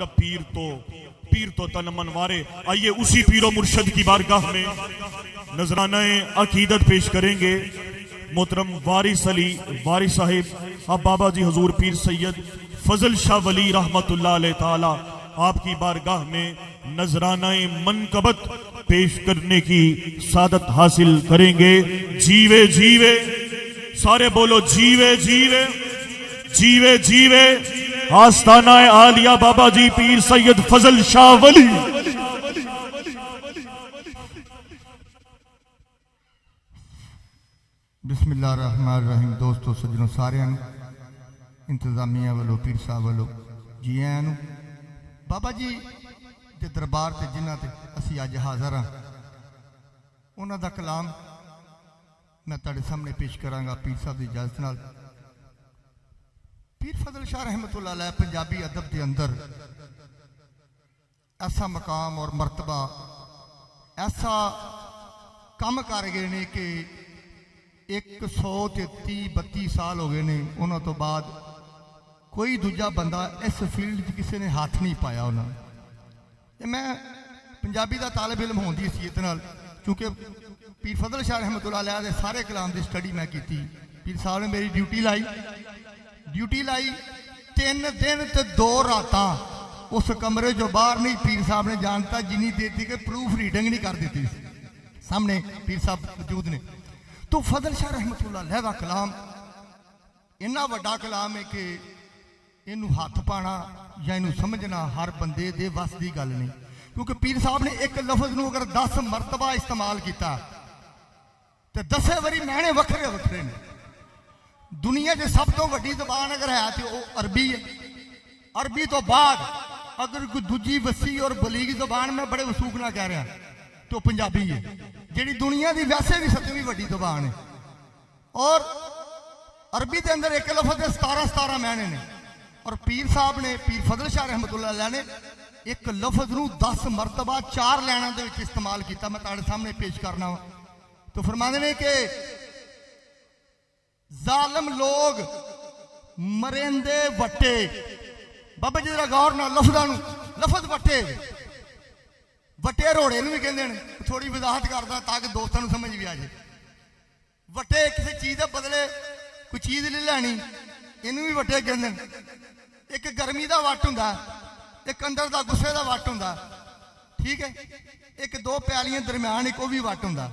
पीर तो तन मनवारे। आइए उसी पीरो मुर्शद की बारगाह में नजरानाए अकीदत पेश करेंगे। मोहतरम वारिस अली वारिस साहिब अब बाबा जी हजूर पीर सैयद फजल शाह वली रहमतुल्लाह अलैह ताला आपकी बारगाह में नजरानाए मनकबत पेश करने की सादत हासिल करेंगे। जीवे जीवे, सारे बोलो जीवे जीवे, जीवे जीवे आस्ताना आलिया बाबा जी पीर सैयद फजल शाह वली। बिस्मिल्लाहिर्रहमानिर्रहीम। दोस्तों सज्जनों सारे इंतजामिया वालों पीर साहब वालों जी आया नू बाबा जी के दरबार से जिन्हों ते असी अज हाज़र हाँ उन्हों का कलाम मैं तुहाडे सामने पेश करांगा पीर साहब की इजाजत नाल। पीर फजल शाह रहमतुल्लाह अलैह पंजाबी अदब के अंदर ऐसा मकाम और मरतबा ऐसा काम कर गए ने कि 130-32 साल हो गए ने उन्होंने तो बाद कोई दूजा बंदा इस फील्ड किसी ने हाथ नहीं पाया उन्होंने। मैं पंजाबी का तालिब इल्म होने की हैसियत नाल क्योंकि पीर फजल शाह रहमतुल्लाह अलैह दे सारे कलाम की स्टडी मैं की। पीर साहब ने मेरी ड्यूटी लाई 3 दिन ते 2 रातां उस कमरे जो बाहर नहीं पीर साहब ने जानता जिनी देर थी कि प्रूफ रीडिंग नहीं कर दी सामने पीर साहब मौजूद ने। तो फजल शाह रहमतुल्लाह अलैह दा कलाम इन्ना वड्डा कलाम है कि इनू हाथ पाना या इनू समझना हर बंदे दे वस की गल नहीं। क्योंकि पीर साहब ने एक लफज नू अगर 10 मरतबा इस्तेमाल किया तो 10 बारी मैने वखरे वखरे ने। दुनिया की सब तो वड्डी जबान अगर है तो वह अरबी है। अरबी तो बाद अगर कोई दूजी वसी और बलीग जबान मैं बड़े वसूख ना कह रहा तो पंजाबी है जी दुनिया की वैसे भी 7वीं वड्डी जबान है। और अरबी के अंदर एक लफज 17 मैने ने और पीर साहब ने पीर फजल शाह रहमतुल्लाह अलैह ने एक लफज नू 10 मरतबा 4 लाइनों के इस्तेमाल किया। मैं तुहाडे सामने पेश करना वा। तो फरमाते ने कि जालम लोग मरेंदे वट्टे। बाबा जी जरा गौर ना लफज वट्टे वट्टे रोड़े भी कहते हैं। थोड़ी वजाहत करदा ताकि दोस्तों को समझ भी आ जाए। वट्टे किसी चीज़ के बदले कोई चीज़ ले लैनी इनू भी वट्टे कहते हैं। एक गर्मी का वट हुंदा एक अंदर का गुस्से का वट हुंदा ठीक है। एक 2 प्यालियां दरम्यान एक भी वट हुंदा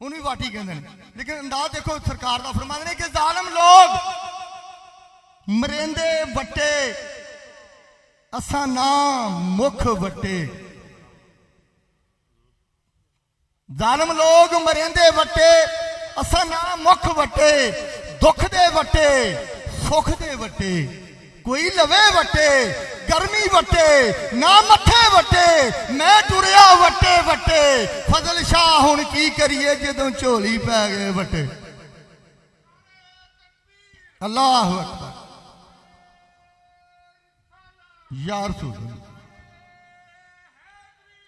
उन्हें वाट ही कहते हैं। लेकिन अंदाज देखो सरकार का फरमान ने कि जालम लोग मरेंदे वट्टे असा ना मुख वट्टे। जालम लोग मरेंदे वट्टे असा ना मुख वट्टे। दुख दे वट्टे सुख दे वट्टे कोई लवे वट्टे गर्मी वट्टे ना मथे वट्टे मैं टुरिया वट्टे वट्टे। फजल शाह हुण की करिए जदों झोली पै गए वट्टे। अल्लाह अकबर यार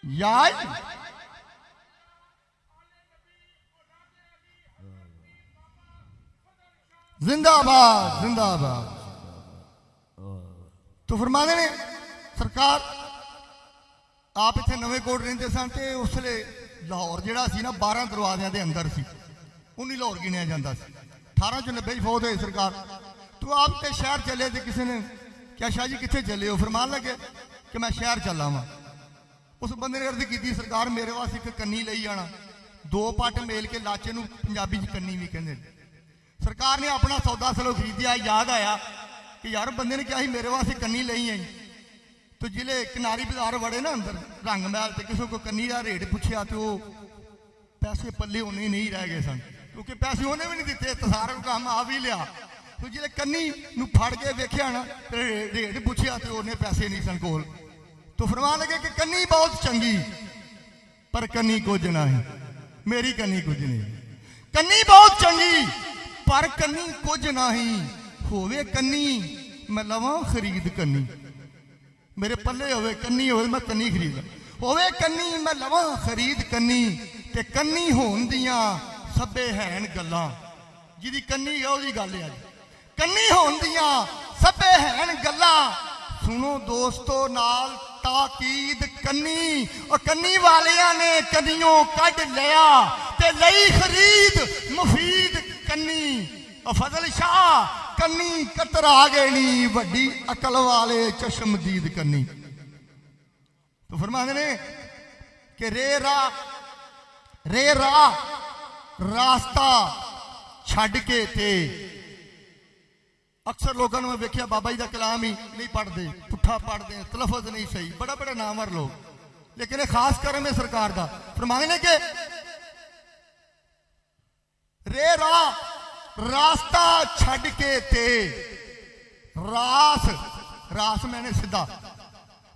यार जिंदाबाद जिंदाबाद। तो फरमाते ने सरकार आप इतने नवे कोट रेंदे सन तो उसले लाहौर जिहड़ा सी ना 12 दरवाज़ियां दे अंदर सी उन्हीं लाहौर गिनिया जाता सी। 1890 फौज हुई सरकार। तो आप तो शहर चले तो किसी ने क्या शाह जी कितने चले हो? फरमान लगे कि मैं शहर चला वा। उस बंदे ने अर्ज की सरकार मेरे वास्ते एक कन्नी ले आना 2 पट मेल के लाचे नूं पंजाबी च कन्नी भी कहंदे। सरकार ने अपना सौदा सलो खरीदिया। याद आया कि यार बंदे ने कहा मेरे वास्ते कन्नी ले आई। तो जिले किनारी बाजार वड़े ना अंदर रंग महल से किसी को कन्नी का रेट पूछा तो पैसे पल्ले उन्हें नहीं रह गए सन क्योंकि पैसे उन्हें भी नहीं दिते। तो सारा काम आ भी लिया। तो जिले कन्नी फड़ के वेख्या ना तो रेट पूछा तो उन्हें पैसे नहीं सन कोल। तो फरमान लगे कि कन्नी बहुत चंगी पर कन्नी कुछ नहीं। मेरी कन्नी कुछ नहीं। कन्नी बहुत चंगी पर कन्नी कुछ नहीं। होवे कन्नी मैं लवां खरीद कन्नी। मेरे पल्ले होवे कन्नी होवे मैं कन्नी खरीद होवे कन्नी मैं लवां खरीद कन्नी। ते कन्नी होण दियां सभे हैन गल्लां। जिहदी कन्नी है ओहदी गल है। कन्नी होण दियां सभे हैन गल्लां सुनो दोस्तों नाल ताकीद कन्नी और कन्नी वालियां ने कन्नियों कट लिया ते लई खरीद मुफीद कन्नी और फजल शाह कन्नी कतरा गेनी वड्डी अकल वाले चश्मदीद कन्नी। तो फरमाते ने कि रे रा रास्ता छड़ के थे। अक्सर लोगों ने वेख्या बाबा जी का कलाम ही नहीं पढ़ते, पुठा पढ़ते, तलफज नहीं सही, बड़ा बड़ा नामवर लोग, लेकिन खास करम है सरकार का। फरमाने ने कि रे रा रास्ता छड़ के थे। रास मैंने सीधा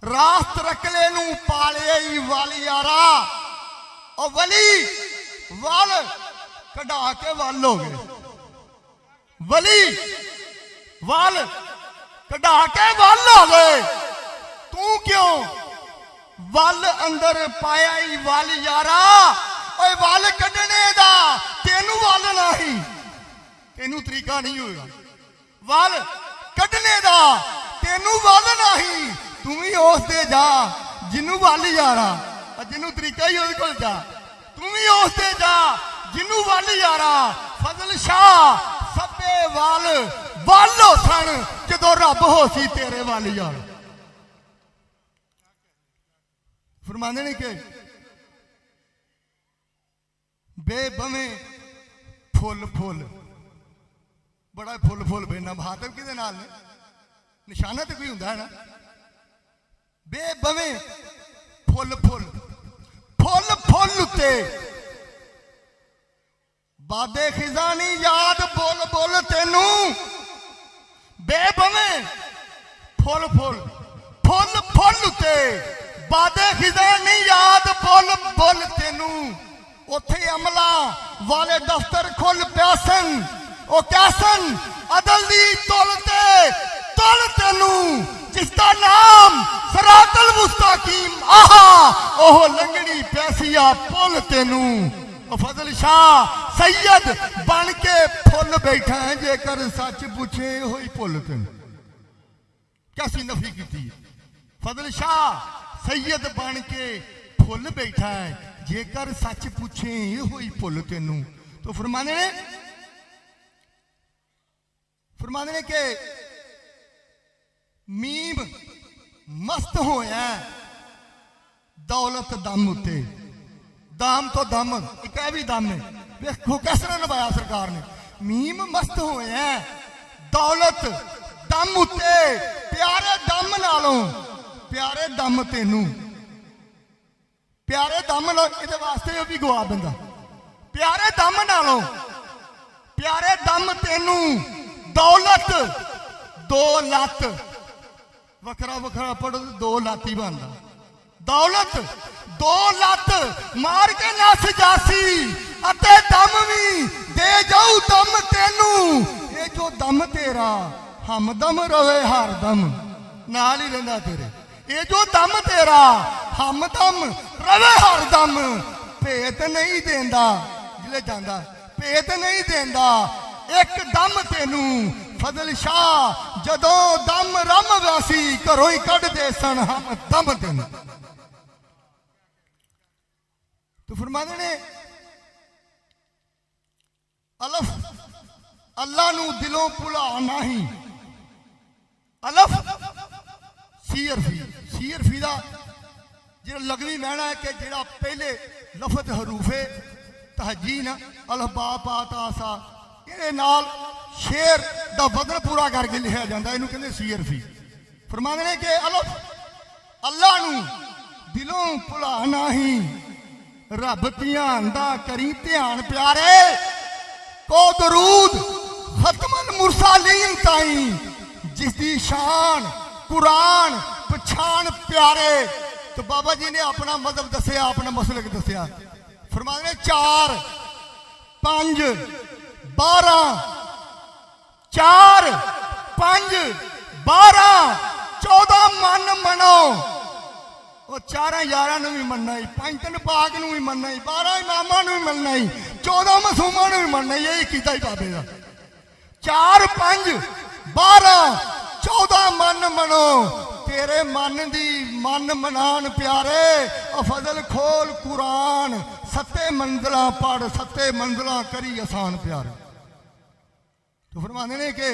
रास रकले नू पाले ही वाली यारा और वली वाल कढ़ा के वाल हो गए। वली वाल कढ़ा के वाल हो गए। तू क्यों वाल अंदर पाया ही वाल यारा और वाल कढ़ने दा तेनू वाल नहीं, तेनू तरीका नहीं होगा वाल कढ़ने दा, तेनू वाल नहीं। तू भी उस दे जा जिन्नू वाल यारा, जिन्नू तरीका ही उसके कोल जा। तू भी उस दे जा जिन्नू वाल यारा। फजल शाह सब्बे वालो सन जदों रब हो सी तेरे वाल यार। फरमाने ने कि बेबवे फुल बड़ा फुल बेना बहादुर किदे नाल ने निशाना तो कोई हुंदा है ना। बेबवे फुल उत्ते बादे खिजानी याद बोल तेनू। बेबवे फुल उत्ते बादे खिजानी याद बोल तेनू। उथे अमला वाले दफ्तर खुल प्यासन ओ कैसन अदल दी तुल तेनू। जिसका नाम सरातल मुस्तकीम आहा ओह लंगड़ी पैसिया पुल तेनू। फजल शाह सैयद बन के फुल बैठा है, जेकर सच पूछे होई भुल तेन। कैसी नफी की। फजल शाह सैयद बन के फुल बैठा है, जेकर सच पूछे होई भुल तेनू। तो फरमाने ने के मीम मस्त होया दौलत दम उते। दाम तो दम एक भी दम है, देखो किस तरह निभाया सरकार ने। मीम मस्त होया दौलत दम उते, प्यारे दम नालों प्यारे दम तेनू। प्यारे दम ये वास्ते भी गवा बंदा। प्यारे दम नालों प्यारे दम तेनू। दौलत दो लत वखरा पढ़ो, दो लत ही बनता। दौलत दो लत मार के नस जासी अते दम भी दे जाऊ दम तेनू। ये जो दम तेरा हमदम रवे हर दम नाल ही रहिंदा तेरे। ये जो दम तेरा हमदम रवे हर दम। भेत नहीं देंदा जिले जांदा, भेत नहीं देंदा एक दम तेनू। फजल शाह जदों दम रम वासी घरों ही कढ़ दे सन हम दम तेनू। तो फरमाते ने अलफ अल्लाह नू दिलों भुला नहीं। अलफ सीरफी का जो लगवी मैना है कि जेड़ा पहले लफज हरूफे तहजीन अलफ बा पा ता सा ये नाल शेर दा वजन पूरा करके लिखा जाता है, इनू कहते सीरफी। फरमाते ने कि अलफ अल्लाह नू दिलों भुला नहीं। रब ध्यान दा करी ध्यान प्यारे को दरूद खत्मल मुरसालीन ताई। जिसकी शान कुरान पछान प्यारे। तो बाबा जी ने अपना मजहब दसिया, अपना मसलक दसिया। फरमाते 4 5 12 4 5 12 14 मन मनो। वो 4 11 भी मनना ही, 5 3 पाक भी मनना ही, 12 इमामा भी मनना ही, 14 मासूमा भी मनना ही। यही किया ही बाबे का। 4 5 12 14 मन मनो तेरे मन दी मन मनान प्यारे फजल खोल कुरान सत्ते मंजिला पढ़ सत्ते मंजिला करी आसान प्यारे। तो फरमाते ने कि